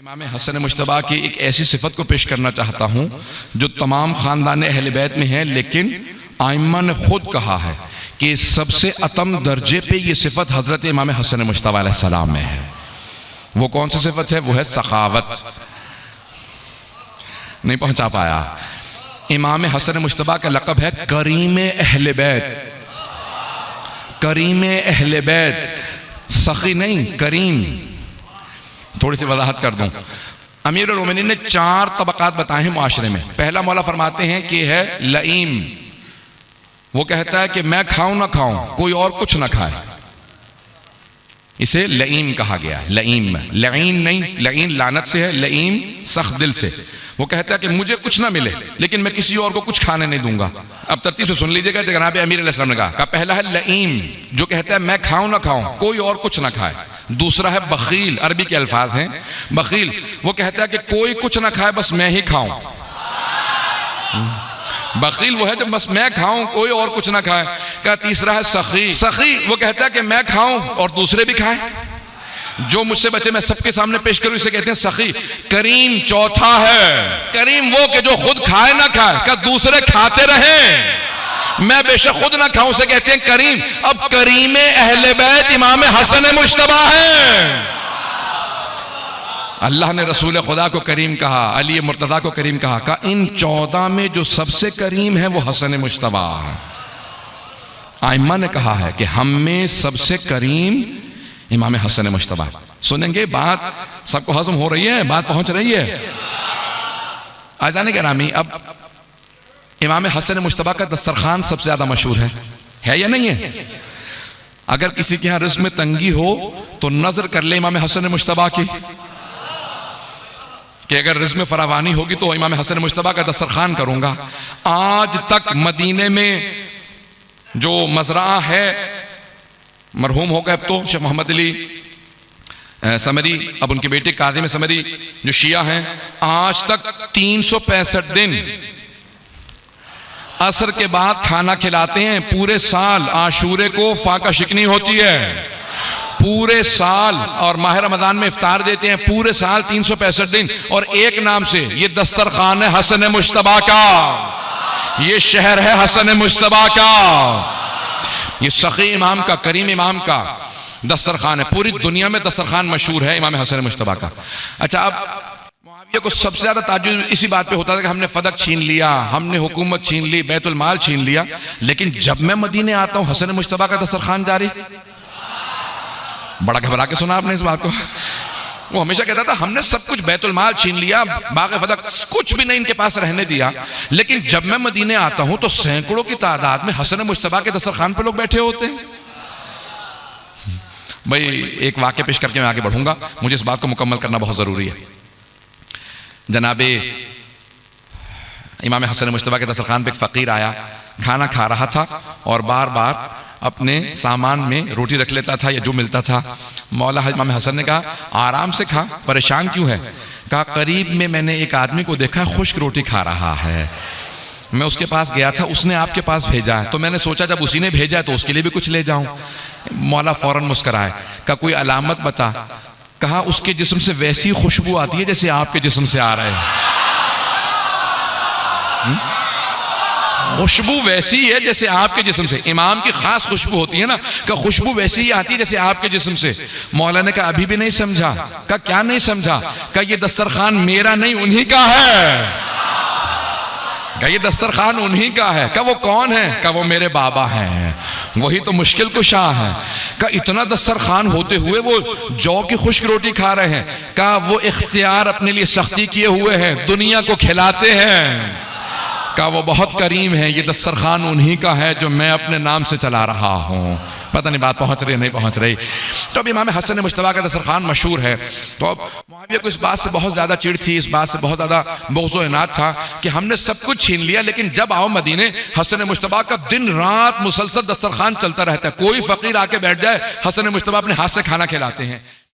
इमाम हसन मुश्तबा की एक ऐसी सिफत को पेश करना चाहता हूं जो तमाम खानदान अहले बैत में है, लेकिन आइम्मा ने खुद कहा है कि सबसे अतम दर्जे पे ये सिफत हजरत इमाम हसन मुश्तबा अलैहिस्सलाम में है। वो कौन सी सिफत है? वो है सखावत। नहीं पहुंचा पाया। इमाम हसन मुश्तबा का लक़ब है करीम अहले बैत। करीम अहले बैत, सखी नहीं, करीम। थोड़ी सी वजाहत कर दूं। अमीरुल मोमिनीन ने 4 तबकात बताए हैं मुआशरे में। पहला मौला फरमाते हैं कि है लईम। वो कहता है कि मैं खाऊं ना खाऊं, कोई और कुछ ना खाए, इसे लईम कहा गया। लईम, लईन नहीं, लईन लानत से है, लईम सख्त दिल से। वो कहता है कि मुझे कुछ ना मिले लेकिन मैं किसी और को कुछ खाने नहीं दूंगा। अब तरतीब से सुन लीजिएगा। जनाब अमीर अलैहिस्सलाम ने कहा पहला है लईम, जो कहता है मैं खाऊं ना खाऊं, कोई और कुछ ना खाए। दूसरा है बखील, अरबी के अल्फाज हैं बखील। वो कहता है कि कोई कुछ ना खाए, बस मैं ही खाऊं। बखील वो है जब बस मैं खाऊं, कोई और कुछ ना खाए। का तीसरा है सखी। सखी वो कहता है कि मैं खाऊं और दूसरे भी खाएं, जो मुझसे बचे मैं सबके सामने पेश करूं, इसे कहते हैं सखी। करीम चौथा है। करीम वो कि जो खुद खाए ना खाए, का दूसरे खाते रहें, मैं बेशक खुद ना खाऊं, से कहते हैं करीम। अब करीम अहले बैत इमाम हसन मुश्तबा है। अल्लाह ने रसूल खुदा को करीम कहा, अली मुर्तदा को करीम कहा। इन 14 में जो सबसे करीम है वो हसन मुश्तबा है। आइम्मा ने कहा है कि हम में सबसे करीम इमाम हसन मुश्तबा। सुनेंगे बात, सबको हजम हो रही है, बात पहुंच रही है। आज़ान गिरामी, अब इमाम हसन मुश्तबा का दस्तरखान सबसे ज्यादा मशहूर है या नहीं है? अगर किसी के यहां रिज़्क़ में तंगी हो तो नजर कर ले इमाम हसन मुश्तबा की, कि अगर रिज़्क़ में फरावानी होगी तो इमाम हसन मुश्तबा का दस्तरखान करूंगा। आज तक मदीने में जो मजरा है, मरहूम हो गए अब तो, शेख मोहम्मद अली समरी, अब उनके बेटे काज़िम समरी जो शिया हैं, आज तक 365 दिन असर के बाद खाना खिलाते हैं। पूरे साल आशूरे को फाका शिकनी होती है, पूरे साल, और माह रमजान में इफ्तार देते हैं। पूरे साल 365 दिन, और एक नाम से ये दस्तरखान है हसन मुश्तबा का, ये शहर है हसन मुश्तबा का, ये सखी इमाम का, करीम इमाम का दस्तरखान है। पूरी दुनिया में दस्तरखान मशहूर है इमाम हसन मुश्तबा का। अच्छा, अब मुआविया को सबसे ज्यादा ताज्जुब इसी बात पे होता था कि हमने फदक छीन लिया, हमने हुकूमत छीन ली, बैतुल माल छीन लिया, लेकिन जब मैं मदीने आता हूं हसन मुश्तबा का दस्तरखान जारी। बड़ा घबरा के सुना आपने इस बात को। वो हमेशा कहता था हमने सब कुछ बैतुल माल छीन लिया, बाग़ फदक कुछ भी नहीं इनके पास रहने दिया, लेकिन जब मैं मदीने आता हूं तो सैकड़ों की तादाद में हसन मुश्तबा के दस्तरखान पे लोग बैठे होते हैं। भाई एक वाक़या पेश करके मैं आगे बढ़ूंगा, मुझे इस बात को मुकम्मल करना बहुत जरूरी है। जनाबे इमाम हसन मुश्तबा के दस्तरखान पे एक फकीर आया, खाना खा रहा था और बार बार अपने सामान में रोटी रख लेता था या जो मिलता था। मौला इमाम हसन ने कहा आराम से खा, परेशान क्यों है? कहा करीब में मैंने एक आदमी को देखा खुश्क रोटी खा रहा है, मैं उसके पास गया था, उसने आपके पास भेजा है, तो मैंने सोचा जब उसी ने भेजा है तो उसके लिए भी कुछ ले जाऊं। मौला फौरन मुस्कुराए। कहा कोई अलामत बता। कहा उसके जिस्म से वैसी खुशबू आती है जैसे आपके जिस्म से आ रहे हैं। खुशबू वैसी है जैसे आपके जिस्म से, इमाम की खास खुशबू होती है ना, का खुशबू वैसी ही आती है जैसे आपके जिस्म से। मौला ने कहा अभी भी नहीं समझा। का क्या नहीं समझा? का ये दस्तरखान मेरा नहीं उन्हीं का है। का ये दस्तरखान उन्हीं का है। का वो कौन है? का वो मेरे बाबा हैं, वही तो मुश्किल कुशा है। का इतना दस्तरखान होते हुए वो जौ की खुश्क रोटी खा रहे हैं। का वो इख्तियार अपने लिए सख्ती किए हुए हैं, दुनिया को खिलाते हैं। का वो बहुत करीम है, ये दस्तरखान उन्हीं का है जो मैं अपने नाम से चला रहा हूँ। पता नहीं बात पहुंच रही है नहीं पहुंच रही। तो अब इमाम हसन मुश्तबा का दस्तरखान मशहूर है। तो अब मुआविया को इस बात से बहुत ज्यादा चिढ़ थी, इस बात से बहुत ज्यादा बुग़्ज़-ओ इनाद था कि हमने सब कुछ छीन लिया, लेकिन जब आओ मदीने हसन मुश्तबा का दिन रात मुसलसल दस्तरखान चलता रहता है। कोई फकीर आके बैठ जाए, हसन मुश्तबा अपने हाथ से खाना खिलाते हैं।